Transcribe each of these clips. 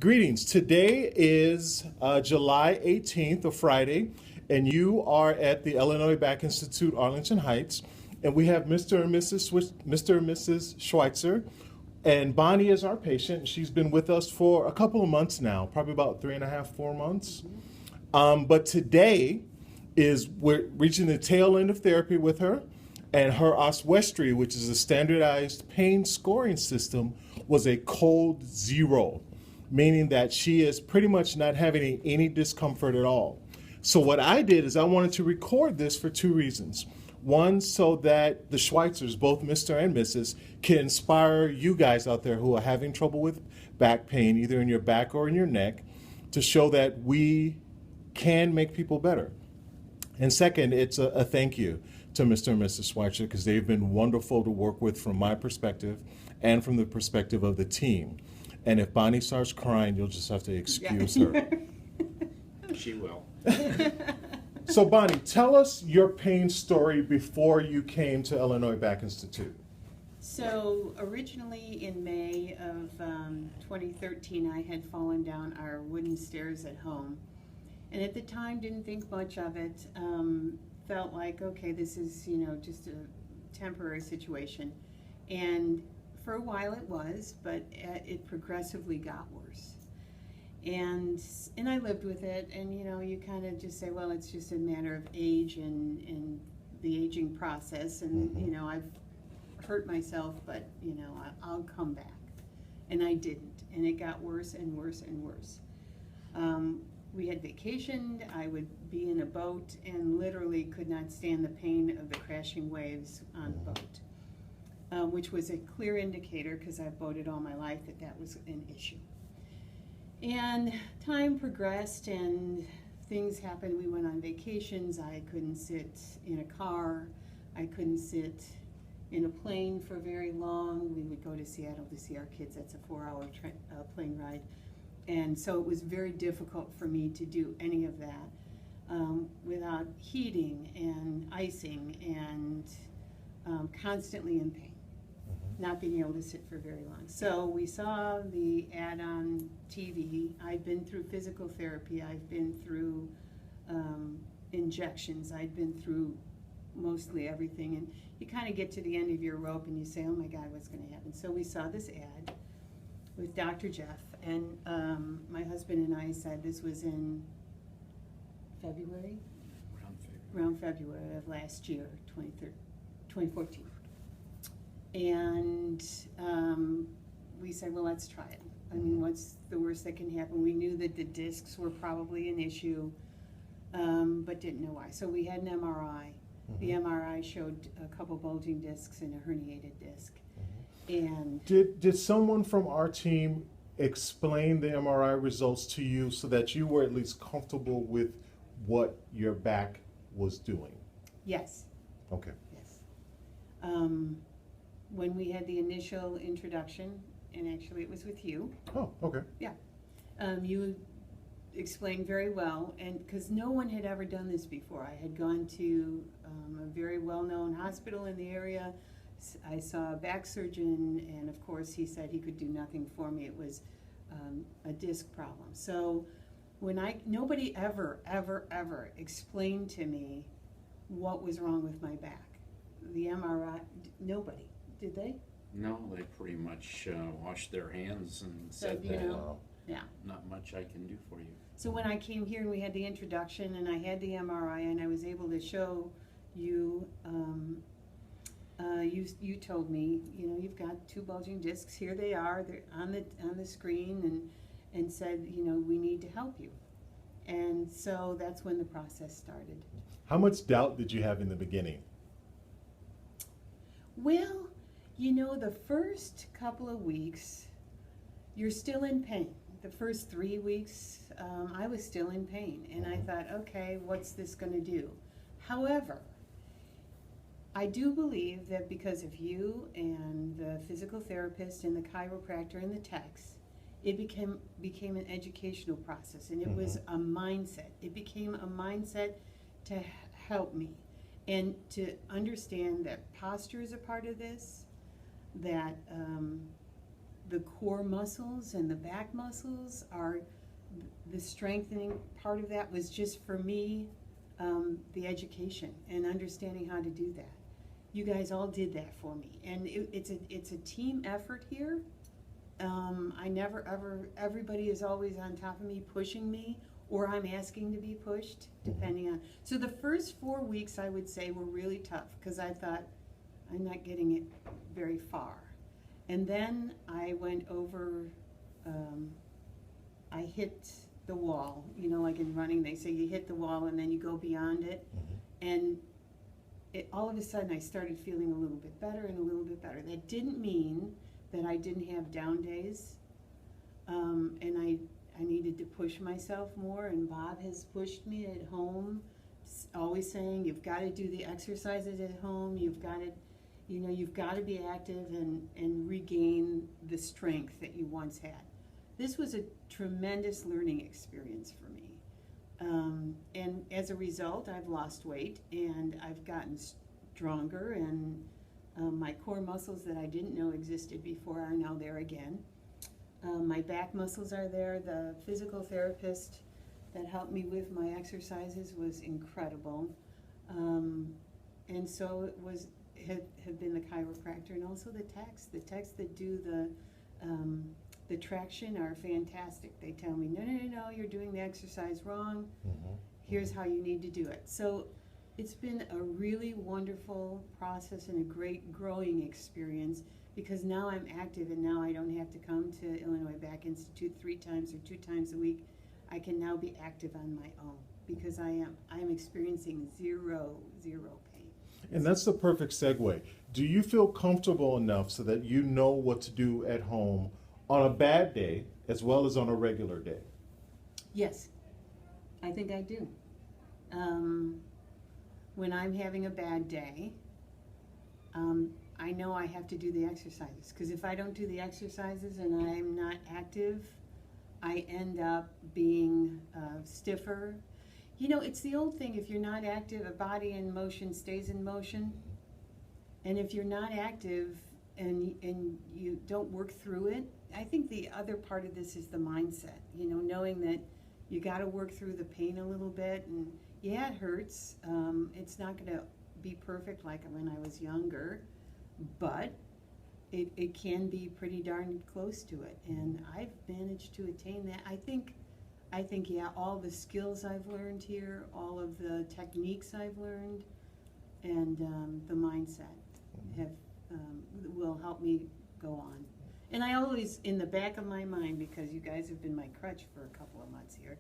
Greetings. Today is July 18th, a Friday, and you are at the Illinois Back Institute, Arlington Heights, and we have Mr. and Mrs. Schweitzer, and Bonnie is our patient. She's been with us for a couple of months now, probably about 3.5, 4 months. But today we're reaching the tail end of therapy with her, and her oswestry, which is a standardized pain scoring system, was a cold 0. Meaning that she is pretty much not having any discomfort at all. So what I did is I wanted to record this for 2 reasons. One, so that the Schweitzers, both Mr. and Mrs., can inspire you guys out there who are having trouble with back pain, either in your back or in your neck, to show that we can make people better. And second, it's a thank you to Mr. and Mrs. Schweitzer, because they've been wonderful to work with from my perspective and from the perspective of the team. And if Bonnie starts crying, you'll just have to excuse her. She will. So Bonnie, tell us your pain story before you came to Illinois Back Institute. So originally in May of 2013, I had fallen down our wooden stairs at home. And at the time, didn't think much of it. Felt like, okay, this is, just a temporary situation. And for a while it was, but it progressively got worse. And I lived with it, and you kind of just say, well, it's just a matter of age and the aging process, and I've hurt myself, but I'll come back. And I didn't, and it got worse and worse and worse. We had vacationed. I would be in a boat and literally could not stand the pain of the crashing waves on the boat. Which was a clear indicator, because I've boated all my life, that was an issue. And time progressed and things happened. We went on vacations. I couldn't sit in a car. I couldn't sit in a plane for very long. We would go to Seattle to see our kids. That's a 4-hour plane ride. And so it was very difficult for me to do any of that without heating and icing and constantly in pain. Not being able to sit for very long. So we saw the ad on TV. I'd been through physical therapy. I've been through injections. I'd been through mostly everything. And you kind of get to the end of your rope and you say, oh my God, what's going to happen? So we saw this ad with Dr. Jeff. And my husband and I said, this was in February? Around February of last year, 2014. And we said, well, let's try it. I mean, what's the worst that can happen? We knew that the discs were probably an issue, but didn't know why. So we had an MRI. The MRI showed a couple bulging discs and a herniated disc. And did someone from our team explain the MRI results to you so that you were at least comfortable with what your back was doing? Yes. Okay. Yes. When we had the initial introduction, and actually it was with you. Oh, okay. Yeah. You explained very well, and because no one had ever done this before. I had gone to a very well-known hospital in the area. I saw a back surgeon, and of course he said he could do nothing for me. It was a disc problem. So when nobody ever explained to me what was wrong with my back. The MRI, nobody. Did they? No, they pretty much washed their hands and So, said that yeah. not much I can do for you. So when I came here and we had the introduction and I had the MRI and I was able to show you, you told me, you've got 2 bulging discs. Here they are. They're on the screen, and said, we need to help you. And so that's when the process started. How much doubt did you have in the beginning? Well, the first couple of weeks, you're still in pain. The first 3 weeks, I was still in pain. And I thought, okay, what's this going to do? However, I do believe that because of you and the physical therapist and the chiropractor and the techs, it became an educational process. And it was a mindset. It became a mindset to help me and to understand that posture is a part of this, that the core muscles and the back muscles are the strengthening part of that was just for me, the education and understanding how to do that. You guys all did that for me, and it's a team effort here. I never ever, everybody is always on top of me, pushing me, or I'm asking to be pushed, depending on. So the first 4 weeks, I would say, were really tough because I thought I'm not getting it very far. And then I went over, I hit the wall. You know, like in running, they say you hit the wall and then you go beyond it. And all of a sudden I started feeling a little bit better and a little bit better. That didn't mean that I didn't have down days. And I needed to push myself more, and Bob has pushed me at home, always saying, you've got to do the exercises at home, you've got to, you know, you've got to be active and regain the strength that you once had. This was a tremendous learning experience for me. And as a result, I've lost weight and I've gotten stronger, and my core muscles that I didn't know existed before are now there again. My back muscles are there. The physical therapist that helped me with my exercises was incredible. And so it was, have been the chiropractor, and also the techs. The techs that do the traction are fantastic. They tell me, no, you're doing the exercise wrong. Here's how you need to do it. So it's been a really wonderful process and a great growing experience, because now I'm active and now I don't have to come to Illinois Back Institute 3 times or 2 times a week. I can now be active on my own because I am experiencing zero pain. And that's the perfect segue. Do you feel comfortable enough so that you know what to do at home on a bad day as well as on a regular day? Yes, I think I do. When I'm having a bad day, I know I have to do the exercises, because if I don't do the exercises and I'm not active, I end up being stiffer. You know, it's the old thing, if you're not active, a body in motion stays in motion. And if you're not active and you don't work through it, I think the other part of this is the mindset, you know, knowing that you got to work through the pain a little bit. And yeah, it hurts. It's not going to be perfect like when I was younger, but it can be pretty darn close to it. And I've managed to attain that. I think, yeah, all the skills I've learned here, all of the techniques I've learned, and the mindset will help me go on. And I always, in the back of my mind, because you guys have been my crutch for a couple of months here,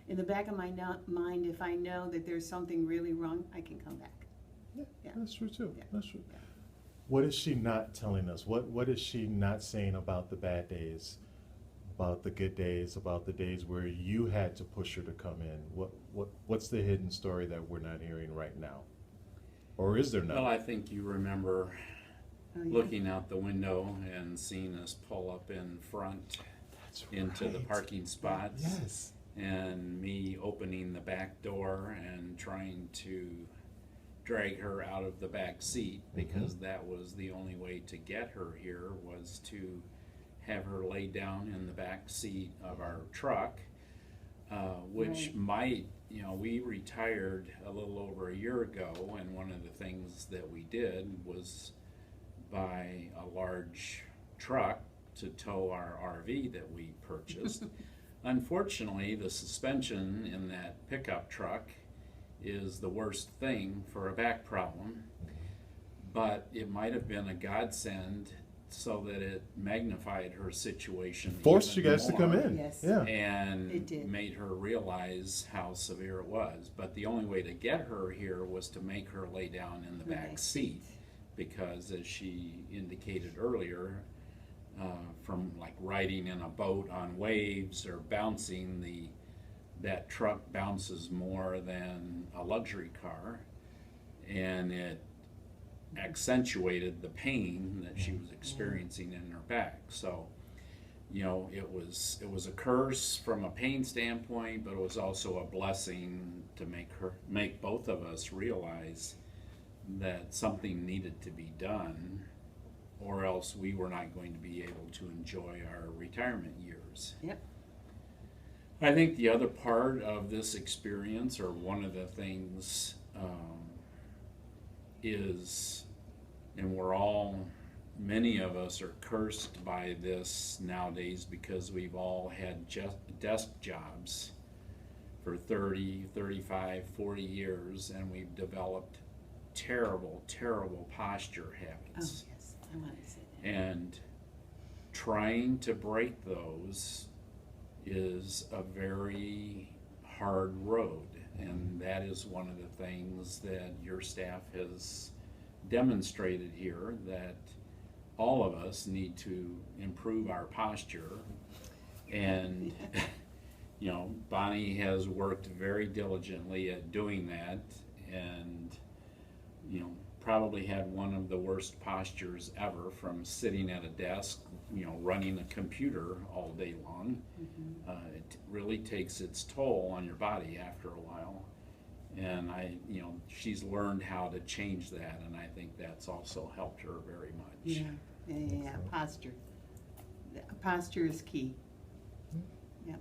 in the back of my mind, if I know that there's something really wrong, I can come back. Yeah. That's true too. Yeah. That's true. Yeah. What is she not telling us? What is she not saying about the bad days, about the good days, about the days where you had to push her to come in? What's the hidden story that we're not hearing right now? Or is there none? Well, I think you remember Oh, yeah. looking out the window and seeing us pull up in front That's into the right. parking spots. Yes. And me opening the back door and trying to drag her out of the back seat, because that was the only way to get her here, was to have her lay down in the back seat of our truck, which Right. might, you know, we retired a little over a year ago, and one of the things that we did was buy a large truck to tow our RV that we purchased. Unfortunately, the suspension in that pickup truck is the worst thing for a back problem, but it might have been a godsend so that it magnified her situation. Forced you even guys to come more, in. Yes. Yeah. It and did. made her realize how severe it was. But the only way to get her here was to make her lay down in the back seat, because as she indicated earlier, from like riding in a boat on waves or bouncing, that truck bounces more than a luxury car, and it accentuated the pain that she was experiencing in her back. So, you know, it was a curse from a pain standpoint, but it was also a blessing to make both of us realize that something needed to be done, or else we were not going to be able to enjoy our retirement years. Yep. I think the other part of this experience, or one of the things, is, and many of us are cursed by this nowadays because we've all had just desk jobs for 30, 35, 40 years, and we've developed terrible, terrible posture Oh, habits. yes, I want to say that. And trying to break those is a very hard road, and that is one of the things that your staff has demonstrated here, that all of us need to improve our posture. And you know, Bonnie has worked very diligently at doing that, and you know, probably had one of the worst postures ever from sitting at a desk, you know, running a computer all day long. It really takes its toll on your body after a while. And you know, she's learned how to change that, and I think that's also helped her very much. Yeah, posture. Posture is key. Yep.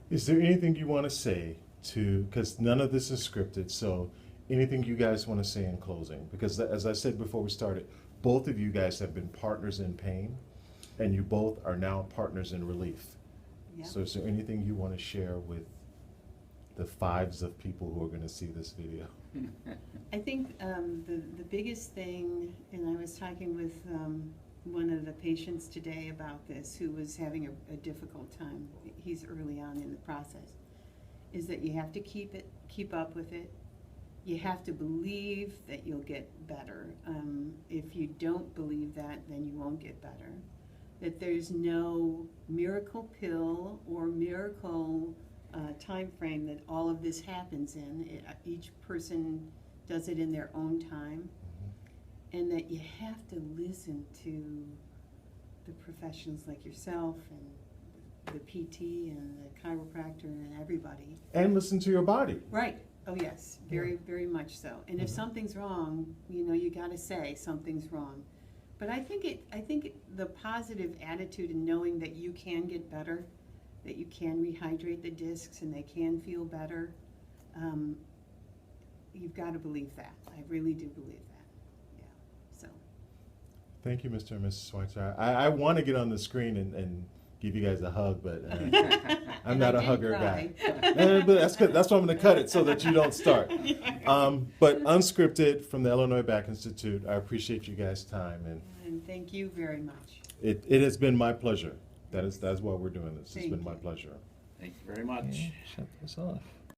Is there anything you want to say because none of this is scripted, so anything you guys want to say in closing? Because as I said before we started, both of you guys have been partners in pain, and you both are now partners in relief. Yep. So is there anything you want to share with the fives of people who are going to see this video? I think the biggest thing, and I was talking with one of the patients today about this, who was having a difficult time. He's early on in the process. Is that you have to keep up with it. You have to believe that you'll get better. If you don't believe that, then you won't get better. That there's no miracle pill or miracle time frame that all of this happens in. Each person does it in their own time, and that you have to listen to the professionals like yourself and the PT and the chiropractor and everybody. And listen to your body. Right. Oh yes, very, very much so. And if something's wrong, you know, you got to say something's wrong. But I think the positive attitude in knowing that you can get better, that you can rehydrate the discs and they can feel better, you've got to believe that. I really do believe that. Yeah. So. Thank you, Mr. and Mrs. Schweitzer. I want to get on the screen and give you guys a hug, but I'm not a hugger guy. But that's good. That's why I'm going to cut it so that you don't start. But unscripted from the Illinois Back Institute. I appreciate you guys' time, And thank you very much. it has been my pleasure. That is why we're doing this. It's been my pleasure. Thank you very much. Shut this off.